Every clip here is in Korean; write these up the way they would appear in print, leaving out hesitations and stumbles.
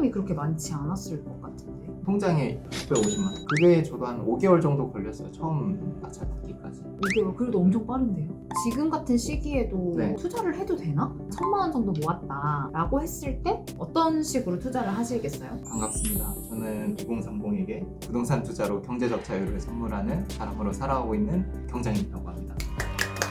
투자금이 그렇게 많지 않았을 것 같은데. 통장에 650만 원. 그게 저도 한 5개월 정도 걸렸어요. 처음 낙찰 받기까지. 5개월 그래도 엄청 빠른데요? 지금 같은 시기에도 네. 투자를 해도 되나? 1,000만 원 정도 모았다 라고 했을 때 어떤 식으로 투자를 하시겠어요? 반갑습니다. 저는 2030에게 부동산 투자로 경제적 자유를 선물하는 사람으로 살아오고 있는 경장이라고 합니다.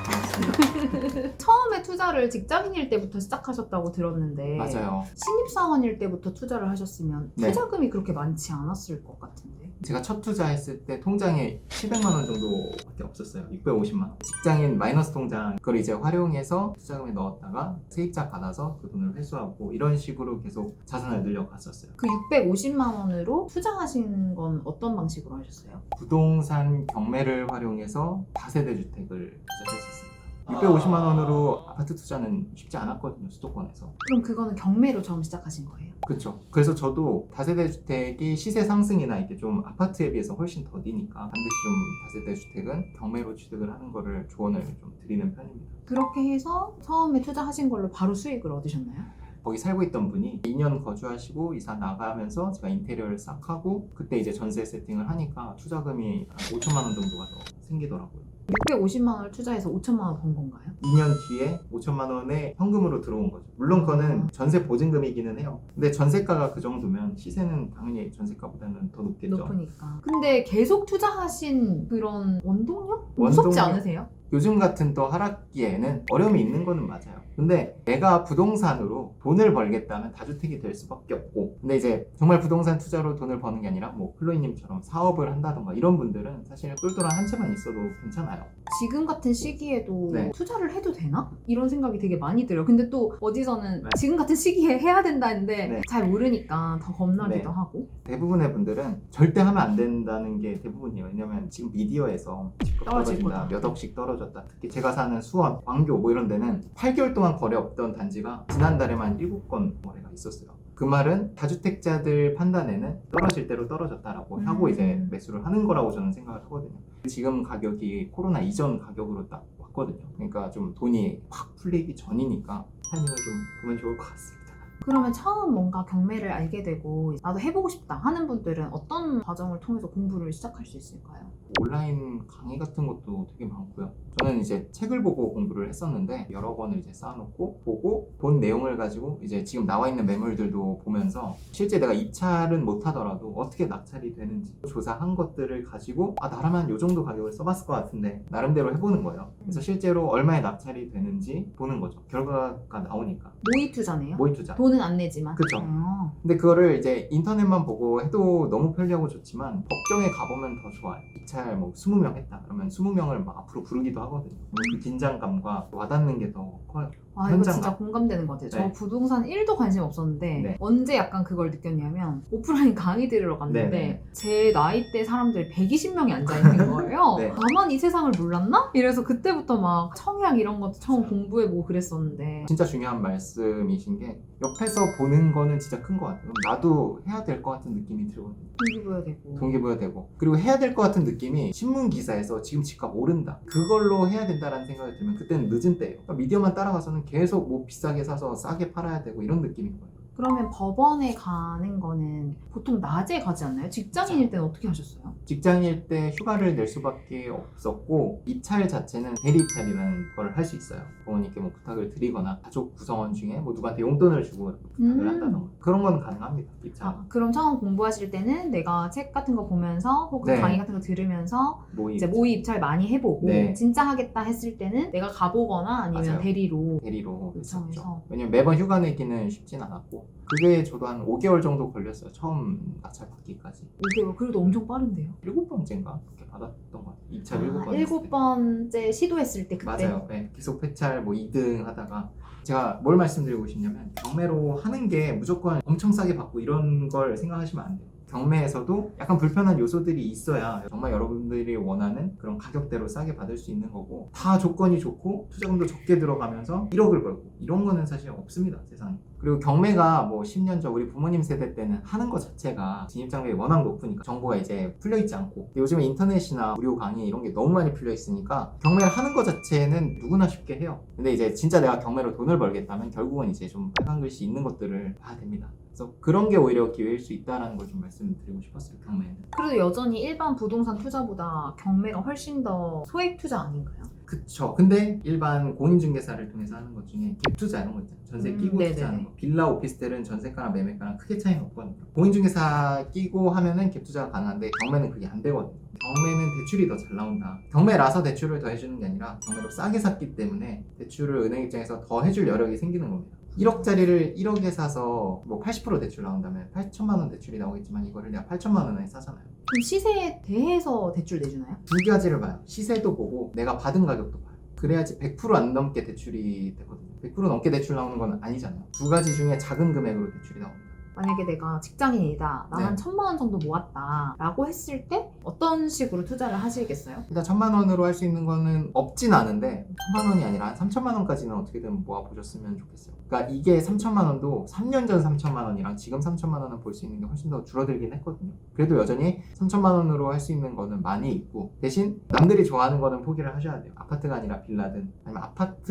반갑습니다. 처음에 투자를 직장인일 때부터 시작하셨다고 들었는데 맞아요. 신입사원일 때부터 투자를 하셨으면 네. 투자금이 그렇게 많지 않았을 것 같은데. 제가 첫 투자했을 때 통장에 700만 원 정도밖에 없었어요. 650만 원. 직장인 마이너스 통장 그걸 이제 활용해서 투자금에 넣었다가 세입자 받아서 그 돈을 회수하고 이런 식으로 계속 자산을 늘려갔었어요. 그 650만 원으로 투자하신 건 어떤 방식으로 하셨어요? 부동산 경매를 활용해서 다세대 주택을 투자했었습니다. 650만 원으로 아파트 투자는 쉽지 않았거든요, 수도권에서. 그럼 그거는 경매로 처음 시작하신 거예요? 그렇죠. 그래서 저도 다세대 주택이 시세 상승이나 이게 좀 아파트에 비해서 훨씬 더디니까 반드시 좀 다세대 주택은 경매로 취득을 하는 거를 조언을 좀 드리는 편입니다. 그렇게 해서 처음에 투자하신 걸로 바로 수익을 얻으셨나요? 거기 살고 있던 분이 2년 거주하시고 이사 나가면서 제가 인테리어를 싹 하고 그때 이제 전세 세팅을 하니까 투자금이 한 5천만 원 정도가 더 생기더라고요. 650만 원을 투자해서 5천만 원 번 건가요? 2년 뒤에 5천만 원에 현금으로 들어온 거죠. 물론 그거는 전세 보증금이기는 해요. 근데 전세가가 그 정도면 시세는 당연히 전세가보다는 더 높겠죠. 높으니까. 근데 계속 투자하신 그런 원동력? 무섭지 원동력? 않으세요? 요즘 같은 또 하락기에는 어려움이 있는 거는 맞아요. 근데 내가 부동산으로 돈을 벌겠다면 다주택이 될 수밖에 없고, 근데 이제 정말 부동산 투자로 돈을 버는 게 아니라 뭐 클로이님처럼 사업을 한다던가 이런 분들은 사실 똘똘한 한 채만 있어도 괜찮아요. 지금 같은 시기에도 네. 투자를 해도 되나? 이런 생각이 되게 많이 들어요. 근데 또 어디서는 네. 지금 같은 시기에 해야 된다는데 네. 잘 모르니까 더 겁나기도 네. 하고. 대부분의 분들은 절대 하면 안 된다는 게 대부분이에요. 왜냐면 지금 미디어에서 집값 떨어질 떨어진다, 거다. 몇 억씩 떨어졌다. 특히 제가 사는 수원, 광교 뭐 이런 데는 8개월 동안 거래 없던 단지가 지난달에만 7건 거래가 있었어요. 그 말은 다주택자들 판단에는 떨어질 대로 떨어졌다라고 하고 이제 매수를 하는 거라고 저는 생각을 하거든요. 지금 가격이 코로나 이전 가격으로 딱 왔거든요. 그러니까 좀 돈이 확 풀리기 전이니까 타이밍을 좀 보면 좋을 것 같습니다. 그러면 처음 뭔가 경매를 알게 되고 나도 해보고 싶다 하는 분들은 어떤 과정을 통해서 공부를 시작할 수 있을까요? 온라인 강의 같은 것도 되게 많고요. 저는 이제 책을 보고 공부를 했었는데 여러 권을 이제 쌓아놓고 보고 본 내용을 가지고 이제 지금 나와 있는 매물들도 보면서 실제 내가 입찰은 못하더라도 어떻게 낙찰이 되는지 조사한 것들을 가지고 나라면 요 정도 가격을 써봤을 것 같은데 나름대로 해보는 거예요. 그래서 실제로 얼마에 낙찰이 되는지 보는 거죠. 결과가 나오니까. 모의 투자네요? 모의 투자. 돈은 안 내지만. 그쵸. 아. 근데 그거를 이제 인터넷만 보고 해도 너무 편리하고 좋지만 법정에 가보면 더 좋아요. 입찰 뭐 20명 했다 그러면 20명을 막 앞으로 부르기도 하거든요. 그 긴장감과 와닿는 게 더 커요. 아, 이거 현장감. 진짜 공감되는 것 같아요. 저 네. 부동산 1도 관심 없었는데 네. 언제 약간 그걸 느꼈냐면 오프라인 강의 들으러 갔는데 네. 제 나이대 사람들이 120명이 앉아있는 거예요. 네. 나만 이 세상을 몰랐나? 이래서 그때부터 막 청약 이런 것도 처음 공부해보고 그랬었는데 진짜 중요한 말씀이신 게 옆에서 보는 거는 진짜 큰 것 같아요. 나도 해야 될 것 같은 느낌이 들거든요. 동기부여되고 동기부여되고 그리고 해야 될 것 같은 느낌이 신문 기사에서 지금 집값 오른다 그걸로 해야 된다라는 생각이 들면 그때는 늦은 때예요. 그러니까 미디어만 따라가서는 계속 뭐 비싸게 사서 싸게 팔아야 되고 이런 느낌인 거예요. 그러면 법원에 가는 거는 보통 낮에 가지 않나요? 직장인일 때는 어떻게 하셨어요? 직장일 때 휴가를 낼 수밖에 없었고 입찰 자체는 대리 입찰이라는 걸 할 수 있어요. 부모님께 뭐 부탁을 드리거나 가족 구성원 중에 뭐 누구한테 용돈을 주고 부탁을 한다던가 그런 건 가능합니다. 입찰. 그럼 처음 공부하실 때는 내가 책 같은 거 보면서 혹은 네. 강의 같은 거 들으면서 모의 이제 모의 입찰 많이 해보고 네. 진짜 하겠다 했을 때는 내가 가보거나 아니면 맞아요. 대리로 대리로 했었죠. 요청해서. 왜냐면 매번 휴가 내기는 쉽진 않았고 그게 저도 한 5개월 정도 걸렸어요. 처음 낙찰 받기까지. 5개월 그래도 엄청 빠른데요? 7번째인가 그렇게 받았던 것 같아요. 입찰 7번. 7번째 시도했을 때 그때 맞아요. 네, 계속 폐찰 뭐 2등 하다가 제가 뭘 말씀드리고 싶냐면 경매로 하는 게 무조건 엄청 싸게 받고 이런 걸 생각하시면 안 돼요. 경매에서도 약간 불편한 요소들이 있어야 정말 여러분들이 원하는 그런 가격대로 싸게 받을 수 있는 거고 다 조건이 좋고 투자금도 적게 들어가면서 1억을 벌고 이런 거는 사실 없습니다 세상에. 그리고 경매가 뭐 10년 전 우리 부모님 세대 때는 하는 것 자체가 진입장벽이 워낙 높으니까 정보가 이제 풀려있지 않고 요즘에 인터넷이나 무료 강의 이런 게 너무 많이 풀려있으니까 경매를 하는 것 자체는 누구나 쉽게 해요. 근데 이제 진짜 내가 경매로 돈을 벌겠다면 결국은 이제 좀 빨간 글씨 있는 것들을 봐야 됩니다. 그래서 그런 게 오히려 기회일 수 있다는 걸 좀 말씀드리고 싶었어요. 경매는. 그래도 여전히 일반 부동산 투자보다 경매가 훨씬 더 소액 투자 아닌가요? 그쵸. 근데 일반 공인중개사를 통해서 하는 것 중에 갭 투자 이런 거 있잖아요. 전세 끼고 네네네. 투자하는 거. 빌라 오피스텔은 전세가랑 매매가랑 크게 차이는 없거든요. 공인중개사 끼고 하면은 갭 투자가 가능한데 경매는 그게 안 되거든요. 경매는 대출이 더 잘 나온다. 경매라서 대출을 더 해주는 게 아니라 경매로 싸게 샀기 때문에 대출을 은행 입장에서 더 해줄 여력이 생기는 겁니다. 1억짜리를 1억에 사서 뭐 80% 대출 나온다면 8천만 원 대출이 나오겠지만 이거를 내가 8천만 원에 사잖아요. 그럼 시세에 대해서 대출 내주나요? 두 가지를 봐요. 시세도 보고 내가 받은 가격도 봐요. 그래야지 100%안 넘게 대출이 되거든요. 100% 넘게 대출 나오는 건 아니잖아요. 두 가지 중에 작은 금액으로 대출이 나옵니다. 만약에 내가 직장인이다, 나 네. 한 1,000만 원 정도 모았다 라고 했을 때 어떤 식으로 투자를 하시겠어요? 일단 1,000만 원으로 할 수 있는 거는 없진 않은데 1,000만 원이 아니라 한 3천만 원까지는 어떻게든 모아보셨으면 좋겠어요. 그러니까 이게 3천만 원도 3년 전 3천만 원이랑 지금 3천만 원은 볼 수 있는 게 훨씬 더 줄어들긴 했거든요. 그래도 여전히 3천만 원으로 할 수 있는 거는 많이 있고 대신 남들이 좋아하는 거는 포기를 하셔야 돼요. 아파트가 아니라 빌라든 아니면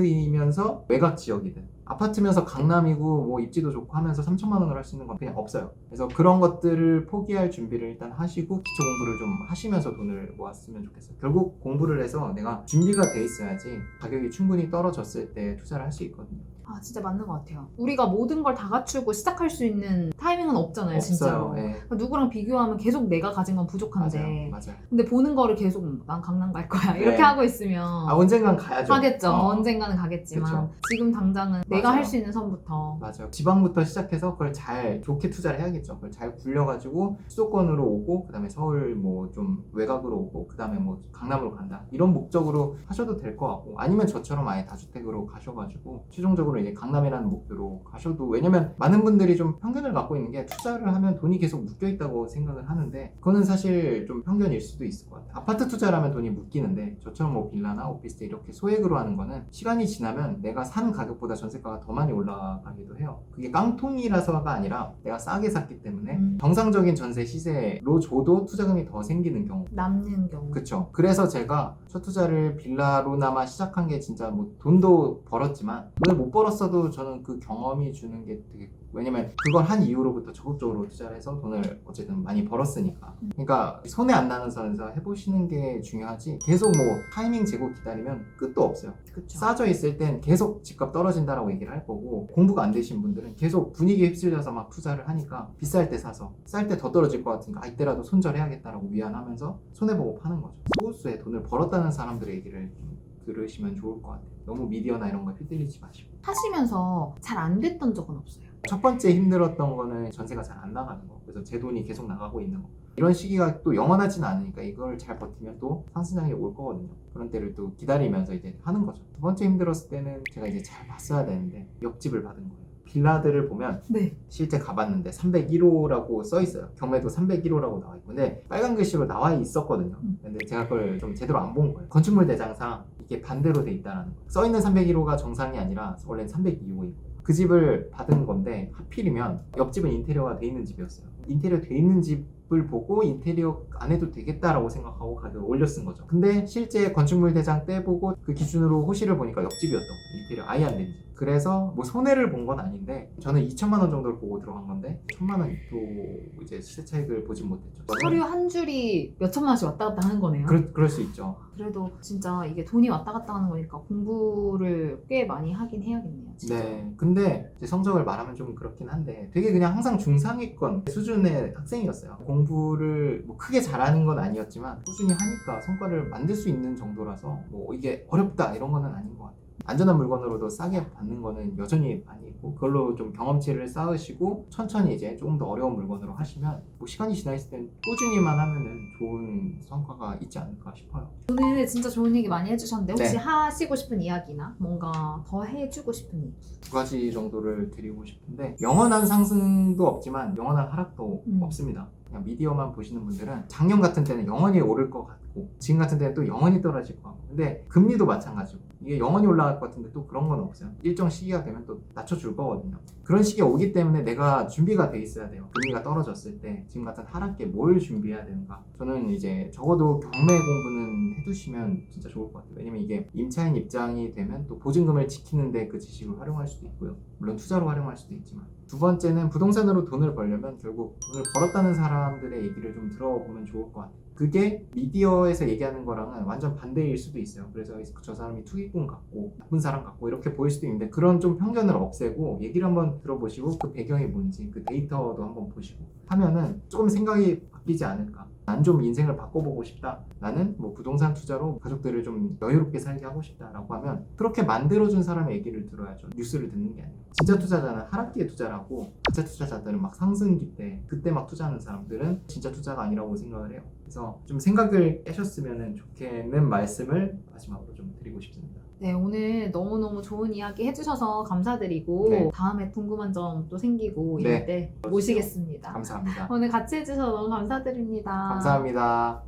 아파트이면서 외곽 지역이든 아파트면서 강남이고 뭐 입지도 좋고 하면서 3천만 원을 할 수 있는 건 그냥 없어요. 그래서 그런 것들을 포기할 준비를 일단 하시고 기초 공부를 좀 하시면서 돈을 모았으면 좋겠어요. 결국 공부를 해서 내가 준비가 돼 있어야지 가격이 충분히 떨어졌을 때 투자를 할 수 있거든요. 아, 진짜 맞는 것 같아요. 우리가 모든 걸 다 갖추고 시작할 수 있는 타이밍은 없잖아요, 진짜로. 없어요. 예. 그러니까 누구랑 비교하면 계속 내가 가진 건 부족한데 맞아요. 근데 보는 거를 계속 난 강남 갈 거야 네. 이렇게 하고 있으면 아 언젠간 가야죠. 하겠죠. 언젠가는 가겠지만 그쵸. 지금 당장은 내가 맞아요. 할 수 있는 선부터 맞아요. 지방부터 시작해서 그걸 잘 좋게 투자를 해야겠죠. 그걸 잘 굴려가지고 수도권으로 오고 그다음에 서울 뭐 좀 외곽으로 오고 그다음에 뭐 강남으로 간다 이런 목적으로 하셔도 될 것 같고 아니면 저처럼 아예 다주택으로 가셔가지고 최종적으로 이제 강남이라는 목표로 가셔도 왜냐면 많은 분들이 좀 편견을 갖고 있는 게 투자를 하면 돈이 계속 묶여 있다고 생각을 하는데 그거는 사실 좀 편견일 수도 있을 것 같아요. 아파트 투자라면 돈이 묶이는데 저처럼 뭐 빌라나 오피스텔 이렇게 소액으로 하는 거는 시간이 지나면 내가 산 가격보다 전세가가 더 많이 올라가기도 해요. 그게 깡통이라서가 아니라 내가 싸게 샀기 때문에 정상적인 전세 시세로 줘도 투자금이 더 생기는 경우 남는 경우. 그쵸. 그래서 제가 첫 투자를 빌라로나마 시작한 게 진짜 뭐 돈도 벌었지만 돈을 못 벌었어도 저는 그 경험이 주는 게 되게 왜냐면 그걸 한 이후로부터 적극적으로 투자를 해서 돈을 어쨌든 많이 벌었으니까 그러니까 손해 안 나는 선에서 해보시는 게 중요하지 계속 뭐 타이밍 재고 기다리면 끝도 없어요. 그쵸. 싸져 있을 땐 계속 집값 떨어진다라고 얘기를 할 거고 공부가 안 되신 분들은 계속 분위기에 휩쓸려서 막 투자를 하니까 비쌀 때 사서 쌀 때 더 떨어질 것 같으니까 아 이때라도 손절해야겠다라고 위안하면서 손해보고 파는 거죠. 소수의 돈을 벌었다는 사람들의 얘기를 좀 들으시면 좋을 것 같아요. 너무 미디어나 이런 거에 휘둘리지 마시고 하시면서 잘 안 됐던 적은 없어요. 첫 번째 힘들었던 거는 전세가 잘 안 나가는 거 그래서 제 돈이 계속 나가고 있는 거 이런 시기가 또 영원하지는 않으니까 이걸 잘 버티면 또 상승장이 올 거거든요. 그런 때를 또 기다리면서 이제 하는 거죠. 두 번째 힘들었을 때는 제가 이제 잘 봤어야 되는데 옆집을 받은 거예요. 빌라들을 보면 네. 실제 가봤는데 301호라고 써 있어요. 경매도 301호라고 나와 있고 근데 빨간 글씨로 나와 있었거든요. 근데 제가 그걸 좀 제대로 안 본 거예요. 건축물 대장상 이게 반대로 돼 있다는 거. 써 있는 301호가 정상이 아니라 원래는 302호이고 그 집을 받은 건데 하필이면 옆집은 인테리어가 돼 있는 집이었어요. 인테리어 돼 있는 집을 보고 인테리어 안 해도 되겠다라고 생각하고 가격을 올려 쓴 거죠. 근데 실제 건축물 대장 때 보고 그 기준으로 호시를 보니까 옆집이었던 거예요. 인테리어 아예 안 된 집. 그래서 뭐 손해를 본 건 아닌데 저는 2천만 원 정도를 보고 들어간 건데 1천만 원도 이제 시세 차익을 보진 못했죠. 서류 한 줄이 몇 천만 원씩 왔다 갔다 하는 거네요. 그럴 수 있죠. 그래도 진짜 이게 돈이 왔다 갔다 하는 거니까 공부를 꽤 많이 하긴 해야겠네요. 진짜. 네. 근데 제 성적을 말하면 좀 그렇긴 한데 되게 그냥 항상 중상위권 수준의 학생이었어요. 공부를 뭐 크게 잘하는 건 아니었지만 꾸준히 하니까 성과를 만들 수 있는 정도라서 뭐 이게 어렵다 이런 거는 아닌 것 같아요. 안전한 물건으로도 싸게 받는 거는 여전히 많이 있고 그걸로 좀 경험치를 쌓으시고 천천히 이제 조금 더 어려운 물건으로 하시면 뭐 시간이 지나 있을 땐 꾸준히만 하면은 좋은 성과가 있지 않을까 싶어요. 오늘 진짜 좋은 얘기 많이 해주셨는데 혹시 네. 하시고 싶은 이야기나 뭔가 더 해주고 싶은 얘기? 두 가지 정도를 드리고 싶은데 영원한 상승도 없지만 영원한 하락도 없습니다. 그냥 미디어만 보시는 분들은 작년 같은 때는 영원히 오를 것 같고 지금 같은 때는 또 영원히 떨어질 것 같고 근데 금리도 마찬가지고 이게 영원히 올라갈 것 같은데 또 그런 건 없어요. 일정 시기가 되면 또 낮춰줄 거거든요. 그런 시기가 오기 때문에 내가 준비가 돼 있어야 돼요. 금리가 떨어졌을 때 지금 같은 하락기에 뭘 준비해야 되는가. 저는 이제 적어도 경매 공부는 해두시면 진짜 좋을 것 같아요. 왜냐면 이게 임차인 입장이 되면 또 보증금을 지키는데 그 지식을 활용할 수도 있고요. 물론 투자로 활용할 수도 있지만 두 번째는 부동산으로 돈을 벌려면 결국 돈을 벌었다는 사람들의 얘기를 좀 들어보면 좋을 것 같아요. 그게 미디어에서 얘기하는 거랑은 완전 반대일 수도 있어요. 그래서 저 사람이 투기꾼 같고 나쁜 사람 같고 이렇게 보일 수도 있는데 그런 좀 편견을 없애고 얘기를 한번 들어보시고 그 배경이 뭔지 그 데이터도 한번 보시고 하면은 조금 생각이 바뀌지 않을까. 난 좀 인생을 바꿔보고 싶다. 나는 뭐 부동산 투자로 가족들을 좀 여유롭게 살게 하고 싶다라고 하면 그렇게 만들어준 사람의 얘기를 들어야죠. 뉴스를 듣는 게 아니고. 진짜 투자자는 하락기에 투자라고 가짜 투자자들은 막 상승기 때 그때 막 투자하는 사람들은 진짜 투자가 아니라고 생각을 해요. 그래서 좀 생각을 깨셨으면 좋겠는 말씀을 마지막으로 좀 드리고 싶습니다. 네, 오늘 너무너무 좋은 이야기 해주셔서 감사드리고 네. 다음에 궁금한 점 또 생기고 네. 이럴 때 모시겠습니다. 감사합니다. 오늘 같이 해주셔서 너무 감사드립니다. 감사합니다.